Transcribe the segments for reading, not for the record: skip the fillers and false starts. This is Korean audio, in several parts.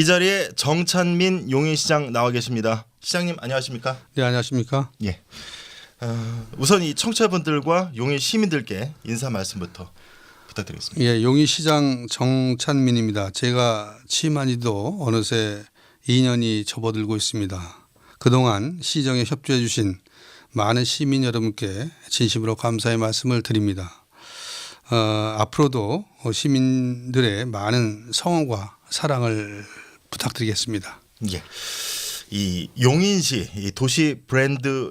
이 자리에 정찬민 용인시장 나와 계십니다. 시장님 안녕하십니까? 네, 안녕하십니까? 예. 우선 이 청취자분들과 용인 시민들께 인사 말씀부터 부탁드리겠습니다. 예, 용인시장 정찬민입니다. 제가 취임한 지도 어느새 2년이 접어들고 있습니다. 그동안 시정에 협조해 주신 많은 시민 여러분께 진심으로 감사의 말씀을 드립니다. 앞으로도 시민들의 많은 성원과 사랑을 부탁드리겠습니다. 예. 이 용인시 이 도시 브랜드가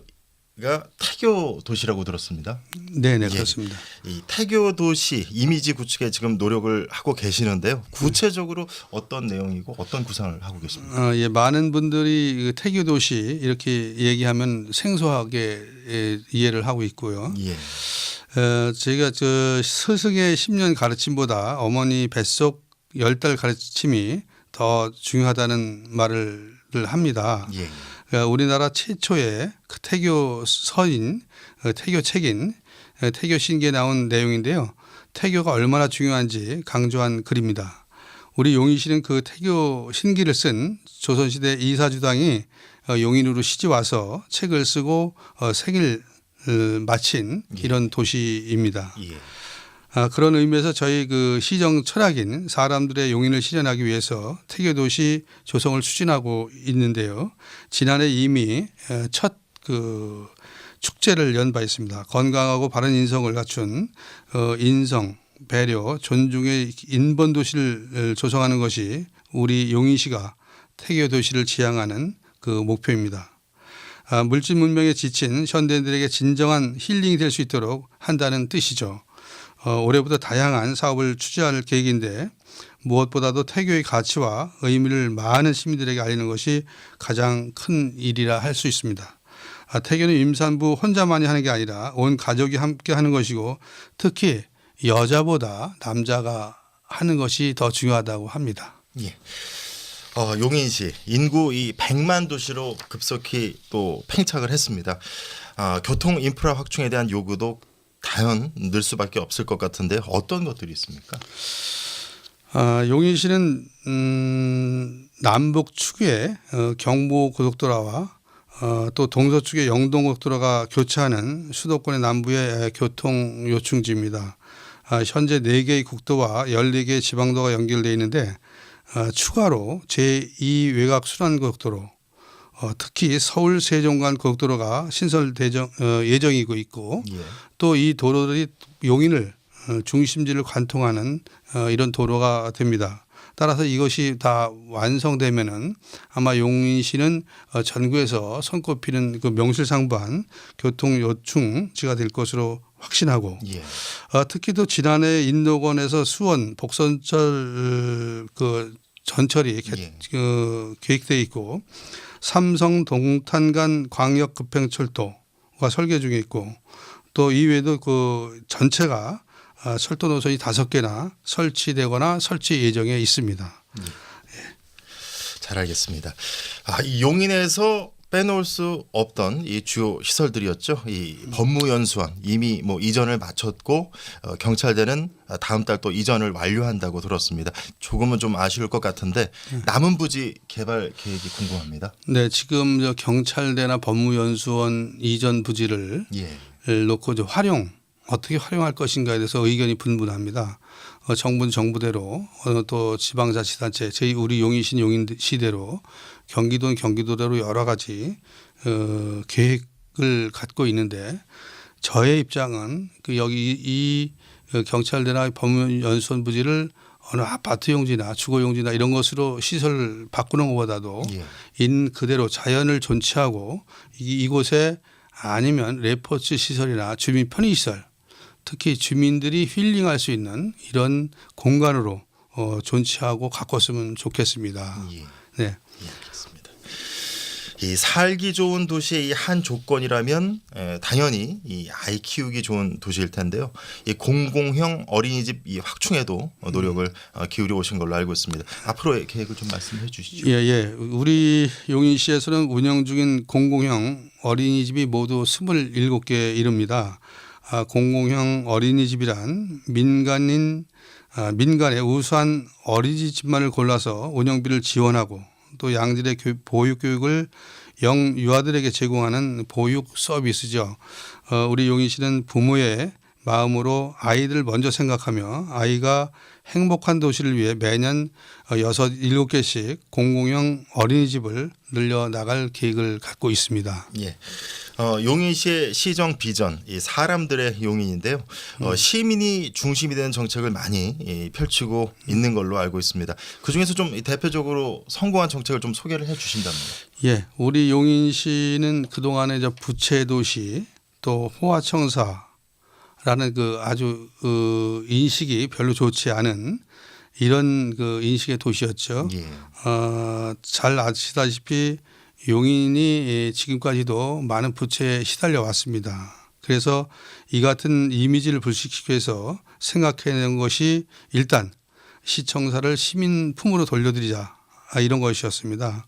태교 도시라고 들었습니다. 네, 그렇습니다. 이 태교 도시 이미지 구축에 지금 노력을 하고 계시는데요. 구체적으로 어떤 내용이고 어떤 구상을 하고 계십니까? 예, 많은 분들이 태교 도시 이렇게 얘기하면 생소하게 이해를 하고 있고요. 예. 제가 스승의 10년 가르침보다 어머니 뱃속 10달 가르침이 더 중요하다는 말을 합니다. 예. 그러니까 우리나라 최초의 그 태교 서인, 태교 책인 태교 신기에 나온 내용인데요. 태교가 얼마나 중요한지 강조한 글입니다. 우리 용인시는 그 태교 신기를 쓴 조선시대 이사주당이 용인으로 시집 와서 책을 쓰고 생일 마친 이런 도시입니다. 예. 그런 의미에서 저희 그 시정 철학인 사람들의 용인을 실현하기 위해서 태교도시 조성을 추진하고 있는데요. 지난해 이미 첫 그 축제를 연 바 있습니다. 건강하고 바른 인성을 갖춘 인성, 배려, 존중의 인본 도시를 조성하는 것이 우리 용인시가 태교도시를 지향하는 그 목표입니다. 물질 문명에 지친 현대인들에게 진정한 힐링이 될 수 있도록 한다는 뜻이죠. 올해부터 다양한 사업을 추진할 계획인데 무엇보다도 태교의 가치와 의미를 많은 시민들에게 알리는 것이 가장 큰 일이라 할 수 있습니다. 태교는 임산부 혼자만이 하는 게 아니라 온 가족이 함께 하는 것이고 특히 여자보다 남자가 하는 것이 더 중요하다고 합니다. 예. 용인시 인구 이 100만 도시로 급속히 또 팽창을 했습니다. 교통 인프라 확충에 대한 요구도 다연 늘 수밖에 없을 것 같은데 어떤 것들이 있습니까? 용인시는 남북축에 경부고속도로와 또 동서축의 영동고속도로가 교차하는 수도권의 남부의 교통 요충지입니다. 현재 4개의 국도와 14개의 지방도가 연결되어 있는데 추가로 제2 외곽순환고속도로 특히 서울 세종간 고속도로가 신설 예정이고 있고 예. 또 이 도로들이 용인을 중심지를 관통하는 이런 도로가 됩니다. 따라서 이것이 다 완성되면은 아마 용인시는 전국에서 손꼽히는 그 명실상부한 교통 요충지가 될 것으로 확신하고 예. 특히 또 지난해 인노건에서 수원 복선철 그 전철이 계획되어 있고 삼성 동탄간 광역 급행철도가 설계 중에 있고 또 이외에도 그 전체가 철도 노선이 5개나 설치되거나 설치 예정에 있습니다. 잘 알겠습니다. 이 용인에서 빼놓을 수 없던 이 주요 시설들이었죠. 이 법무연수원 이미 뭐 이전을 마쳤고 경찰대는 다음 달 또 이전을 완료한다고 들었습니다. 조금은 좀 아쉬울 것 같은데 남은 부지 개발 계획이 궁금합니다. 네, 지금 경찰대나 법무연수원 이전 부지를 놓고 어떻게 활용할 것인가에 대해서 의견이 분분합니다. 정부는 정부대로 또 지방자치단체 우리 용인시는 용인시대로 경기도는 경기도대로 여러 가지 계획을 갖고 있는데 저의 입장은 여기 이 경찰대나 법무연수원 부지를 어느 아파트 용지나 주거 용지나 이런 것으로 시설을 바꾸는 것보다도 있는 그대로 자연을 존치하고 이곳에 아니면 레포츠 시설이나 주민 편의시설 특히 주민들이 힐링할 수 있는 이런 공간으로 존치하고 가꿨으면 좋겠습니다. 네. 알겠습니다. 이 살기 좋은 도시의 이 한 조건이라면 당연히 이 아이 키우기 좋은 도시일 텐데요. 이 공공형 어린이집 이 확충에도 노력을 기울여 오신 걸로 알고 있습니다. 앞으로의 계획을 좀 말씀해 주시죠. 예. 우리 용인시에서는 운영 중인 공공형 어린이집이 모두 27개 이릅니다. 공공형 어린이집이란 민간인 민간의 우수한 어린이집만을 골라서 운영비를 지원하고 또 양질의 보육 교육을 영유아들에게 제공하는 보육 서비스죠. 우리 용인시는 부모의 마음으로 아이들을 먼저 생각하며 아이가 행복한 도시를 위해 매년 6, 7개씩 공공형 어린이집을 늘려나갈 계획을 갖고 있습니다. 예. 용인시의 시정 비전, 이 사람들의 용인인데요. 시민이 중심이 되는 정책을 많이 펼치고 있는 걸로 알고 있습니다. 그 중에서 좀 대표적으로 성공한 정책을 좀 소개를 해주신다면. 예, 우리 용인시는 그동안에 부채도시 또 호화청사라는 그 아주 인식이 별로 좋지 않은 이런 그 인식의 도시였죠. 예. 잘 아시다시피 용인이 지금까지도 많은 부채에 시달려 왔습니다. 그래서 이 같은 이미지를 불식시키기 위해서 생각해낸 것이 일단 시청사를 시민 품으로 돌려드리자 이런 것이었습니다.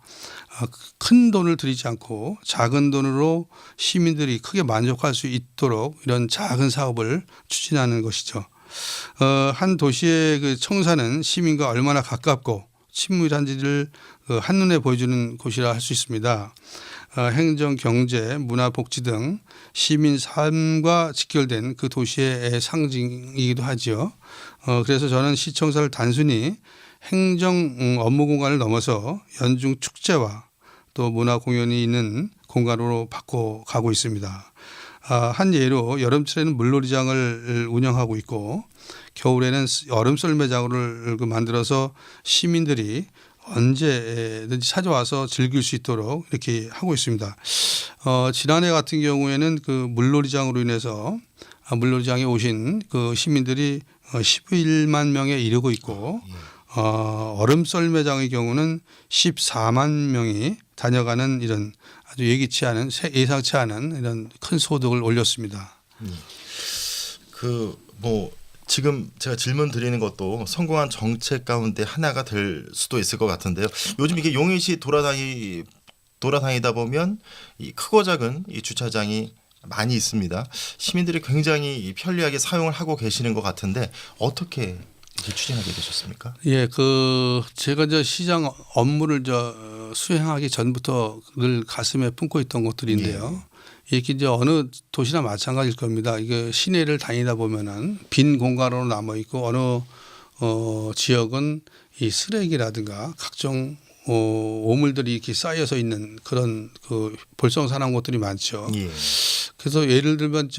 큰 돈을 들이지 않고 작은 돈으로 시민들이 크게 만족할 수 있도록 이런 작은 사업을 추진하는 것이죠. 한 도시의 그 청사는 시민과 얼마나 가깝고 친밀한지를 한눈에 보여주는 곳이라 할 수 있습니다. 행정, 경제, 문화, 복지 등 시민 삶과 직결된 그 도시의 상징이기도 하죠. 그래서 저는 시청사를 단순히 행정 업무 공간을 넘어서 연중 축제와 또 문화 공연이 있는 공간으로 바꿔가고 있습니다. 한 예로 여름철에는 물놀이장을 운영하고 있고 겨울에는 얼음 썰매장을 만들어서 시민들이 언제든지 찾아와서 즐길 수 있도록 이렇게 하고 있습니다. 지난해 같은 경우에는 그 물놀이장으로 인해서 물놀이장에 오신 그 시민들이 11만 명에 이르고 있고 얼음 썰매장의 경우는 14만 명이 다녀가는 이런 아주 예상치 않은 이런 큰 소득을 올렸습니다. 지금 제가 질문 드리는 것도 성공한 정책 가운데 하나가 될 수도 있을 것 같은데요. 요즘 이게 용인시 돌아다니다 보면 이 크고 작은 이 주차장이 많이 있습니다. 시민들이 굉장히 편리하게 사용을 하고 계시는 것 같은데 어떻게 이렇게 추진하게 되셨습니까? 예, 제가 시장 업무를 수행하기 전부터 늘 가슴에 품고 있던 것들인데요. 이게 어느 도시나 마찬가지일 겁니다. 이게 시내를 다니다 보면은 빈 공간으로 남아 있고 어느 지역은 이 쓰레기라든가 각종 오물들이 이렇게 쌓여서 있는 그런 볼썽사나운 곳들이 많죠. 예. 그래서 예를 들면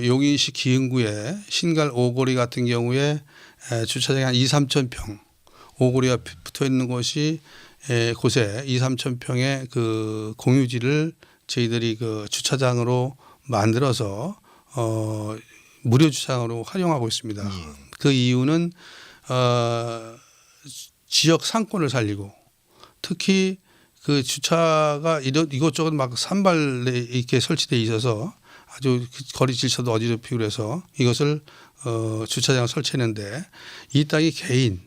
용인시 기흥구의 신갈 오거리 같은 경우에 주차장이 한 2, 3천 평 오거리가 붙어 있는 곳에 2, 3천 평의 그 공유지를 저희들이 그 주차장으로 만들어서 무료 주차장으로 활용하고 있습니다. 그 이유는 지역 상권을 살리고 특히 그 주차가 이것저것 막 산발에 이렇게 설치되어 있어서 아주 거리 질서도 어지럽히고 그래서 이것을 주차장을 설치했는데 이 땅이 개인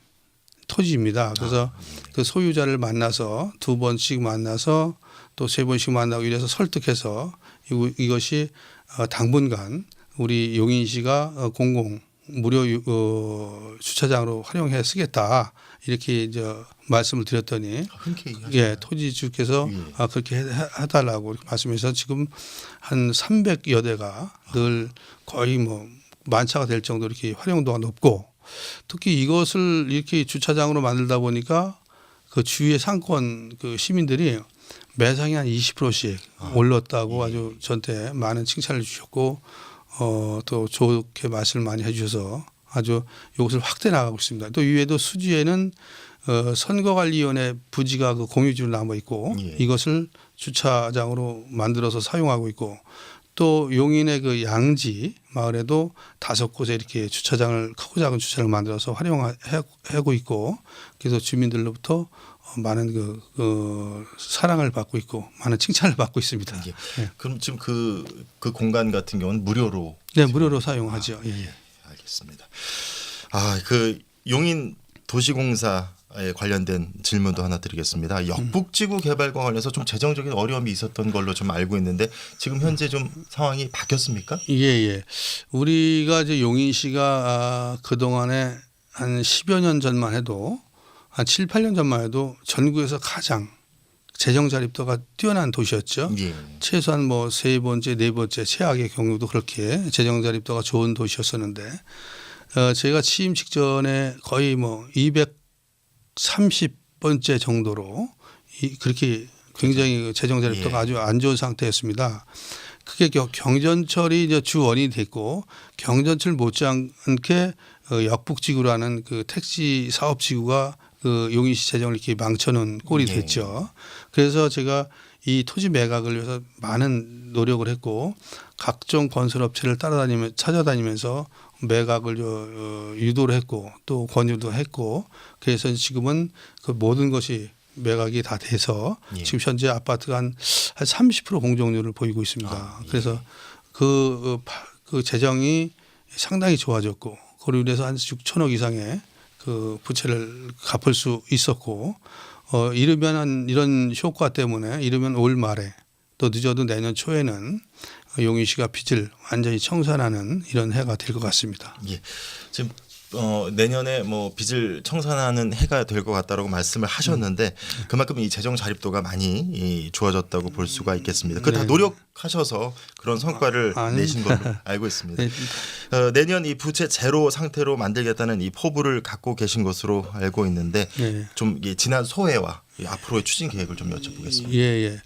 토지입니다. 그래서 그 소유자를 만나서 2번씩 만나서 또 3번씩 만나고 이래서 설득해서 이것이 당분간 우리 용인시가 무료 주차장으로 활용해 쓰겠다 이렇게 이제 말씀을 드렸더니 토지주께서 그렇게 해달라고 말씀해서 지금 한 300여 대가 늘 거의 만차가 될 정도로 이렇게 활용도가 높고 특히 이것을 이렇게 주차장으로 만들다 보니까 그 주위의 상권 그 시민들이 매상이 한 20%씩 올랐다고 아주 저한테 많은 칭찬을 주셨고 또 좋게 말씀을 많이 해주셔서 아주 이것을 확대 나가고 있습니다. 또 이외에도 수지에는 선거관리위원회 부지가 그 공유지로 남아 있고 이것을 주차장으로 만들어서 사용하고 있고 또 용인의 그 양지 마을에도 5곳에 이렇게 주차장을 크고 작은 주차장을 만들어서 활용하고 있고 그래서 주민들로부터 많은 사랑을 받고 있고 많은 칭찬을 받고 있습니다. 예. 그럼 지금 그 공간 같은 경우는 무료로? 네, 무료로 사용하죠. 알겠습니다. 그 용인 도시공사에 관련된 질문도 하나 드리겠습니다. 역북지구 개발과 관련해서 좀 재정적인 어려움이 있었던 걸로 좀 알고 있는데 지금 현재 좀 상황이 바뀌었습니까? 예. 우리가 이제 용인시가 그동안에 한 10여 년 전만 해도 한 7, 8년 전만 해도 전국에서 가장 재정 자립도가 뛰어난 도시였죠. 예. 최소한 뭐 세 번째, 네 번째 최악의 경우도 그렇게 재정 자립도가 좋은 도시였었는데 제가 취임 직전에 거의 뭐 230번째 정도로 그렇게 굉장히 재정 자립도가 예. 아주 안 좋은 상태였습니다. 그게 경전철이 이제 주 원인이 됐고 경전철 못지않게 역북지구라는 그 택시 사업지구가 그 용인시 재정을 이렇게 망쳐놓은 꼴이 예. 됐죠. 그래서 제가 이 토지 매각을 위해서 많은 노력을 했고 각종 건설업체를 찾아다니면서 매각을 유도를 했고 또 권유도 했고 그래서 지금은 그 모든 것이 매각이 다 돼서 예. 지금 현재 아파트가 한 30% 공정률을 보이고 있습니다. 예. 그래서 그 재정이 상당히 좋아졌고 그로 인해서 한 6천억 이상의 그 부채를 갚을 수 있었고 이르면 이런 효과 때문에 이르면 올 말에 또 늦어도 내년 초에는 용인시가 빚을 완전히 청산하는 이런 해가 될 것 같습니다. 예. 지금 내년에 뭐 빚을 청산하는 해가 될 것 같다라고 말씀을 하셨는데 그만큼 이 재정 자립도가 많이 좋아졌다고 볼 수가 있겠습니다. 그 다 네. 노력하셔서 그런 성과를 내신 걸로 알고 있습니다. 네. 내년 이 부채 제로 상태로 만들겠다는 이 포부를 갖고 계신 것으로 알고 있는데 네. 좀 지난 소회와 앞으로의 추진 계획을 좀 여쭤보겠습니다. 예.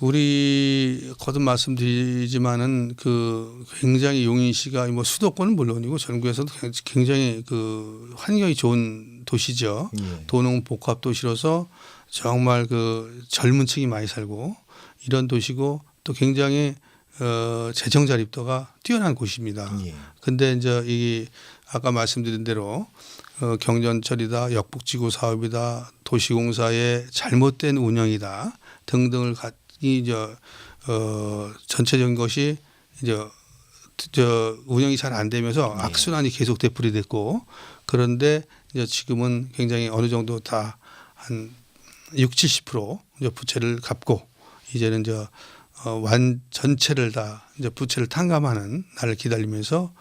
우리 거듭 말씀드리지만은 그 굉장히 용인시가 뭐 수도권은 물론이고 전국에서도 굉장히 그 환경이 좋은 도시죠. 예. 도농 복합 도시로서 정말 그 젊은 층이 많이 살고 이런 도시고 또 굉장히 재정 자립도가 뛰어난 곳입니다. 예. 근데 이제 이 아까 말씀드린 대로 경전철이다, 역북지구 사업이다, 도시공사의 잘못된 운영이다 등등을 이제 전체적인 것이 이제 운영이 잘 안 되면서 악순환이 계속 되풀이됐고 그런데 이제 지금은 굉장히 어느 정도 다 한 60~70% 이제 부채를 갚고 이제는 이제 전체를 다 이제 부채를 탕감하는 날을 기다리면서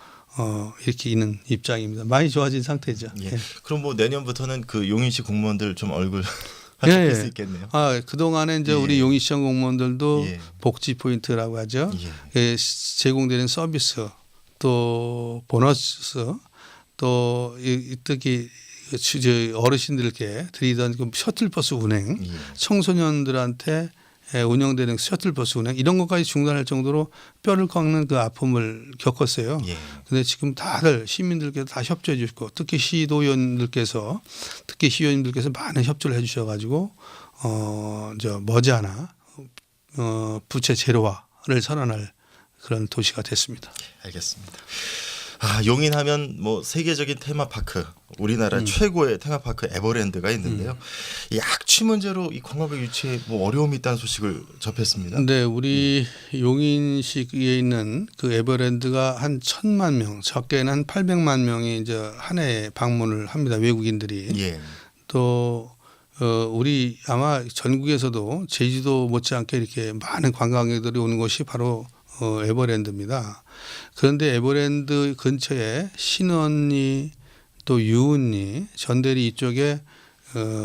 이렇게 있는 입장입니다. 많이 좋아진 상태죠. 예. 예. 그럼 뭐 내년부터는 그 용인시 공무원들 좀 얼굴 예. 바뀔 수 있겠네요. 그동안에 이제 예. 우리 용인시청 공무원들도 예. 복지 포인트라고 하죠. 예. 제공되는 서비스 또 보너스 또 특히 어르신들께 드리던 그 셔틀버스 운행 예. 청소년들한테 운영되는 셔틀버스 운행 이런 것까지 중단할 정도로 뼈를 꺾는 그 아픔을 겪었어요. 예. 근데 지금 다들 시민들께서 다 협조해 주시고 특히 시도위원님들께서 많은 협조를 해 주셔 가지고 머지않아 부채 제로화를 선언할 그런 도시가 됐습니다. 알겠습니다. 용인하면 뭐 세계적인 테마파크, 우리나라 최고의 테마파크 에버랜드가 있는데요. 이 악취 문제로 이 관광객 유치에 뭐 어려움이 있다는 소식을 접했습니다. 네, 우리 용인시에 있는 그 에버랜드가 한 1,000만 명, 적게는 한 800만 명이 이제 한 해에 방문을 합니다. 외국인들이. 예. 또 우리 아마 전국에서도 제주도 못지않게 이렇게 많은 관광객들이 오는 곳이 바로 에버랜드입니다. 그런데 에버랜드 근처에 신원리 또 유은리 전대리 이쪽에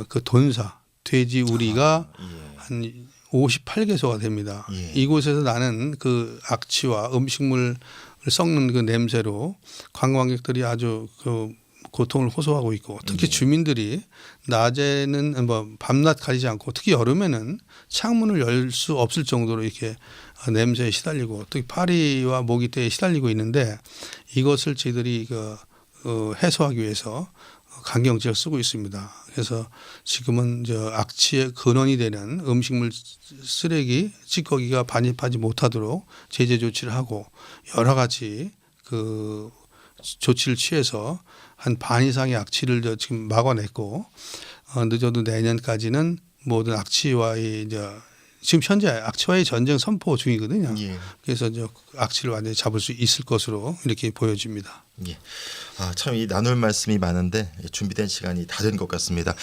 그 돈사 돼지 우리가 예. 한 58개소가 됩니다. 예. 이곳에서 나는 그 악취와 음식물을 썩는 그 냄새로 관광객들이 아주 그 고통을 호소하고 있고 특히 주민들이 낮에는 뭐 밤낮 가리지 않고 특히 여름에는 창문을 열 수 없을 정도로 이렇게 냄새에 시달리고 특히 파리와 모기떼에 시달리고 있는데 이것을 저희들이 해소하기 위해서 강경책을 쓰고 있습니다. 그래서 지금은 악취의 근원이 되는 음식물 쓰레기 찌꺼기가 반입하지 못하도록 제재 조치를 하고 여러 가지 그 조치를 취해서 한 반 이상의 악취를 지금 막아냈고 늦어도 내년까지는 모든 악취와의 이제 지금 현재 악취와의 전쟁 선포 중이거든요. 예. 그래서 이제 악취를 완전히 잡을 수 있을 것으로 이렇게 보여집니다. 예. 참 이 나눌 말씀이 많은데 준비된 시간이 다 된 것 같습니다.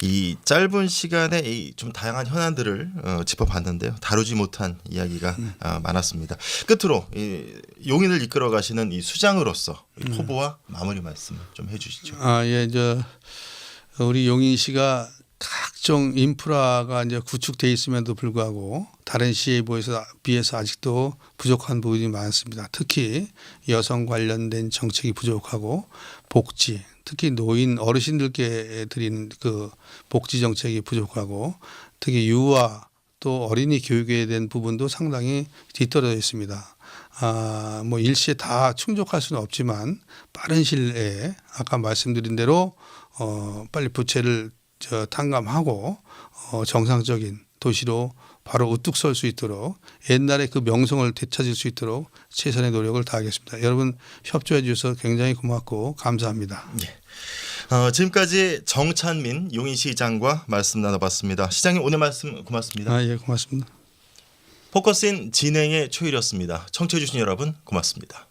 이 짧은 시간에 이 좀 다양한 현안들을 짚어봤는데요. 다루지 못한 이야기가 많았습니다. 끝으로 이 용인을 이끌어 가시는 이 수장으로서 이 포부와 마무리 말씀 좀 해주시죠. 예, 우리 용인시가 각종 인프라가 이제 구축돼 있음에도 불구하고 다른 시에 비해서 아직도 부족한 부분이 많습니다. 특히 여성 관련된 정책이 부족하고 복지, 특히 노인 어르신들께 드리는 그 복지 정책이 부족하고 특히 유아 또 어린이 교육에 대한 부분도 상당히 뒤떨어져 있습니다. 뭐 일시에 다 충족할 수는 없지만 빠른 시일 내에 아까 말씀드린 대로 빨리 부채를 탕감하고 정상적인 도시로 바로 우뚝 설 수 있도록 옛날에 그 명성을 되찾을 수 있도록 최선의 노력을 다하겠습니다. 여러분 협조해 주셔서 굉장히 고맙고 감사합니다. 예. 지금까지 정찬민 용인시장과 말씀 나눠봤습니다. 시장님 오늘 말씀 고맙습니다. 예, 고맙습니다. 포커스인 진행의 초일이었습니다. 청취해 주신 여러분 고맙습니다.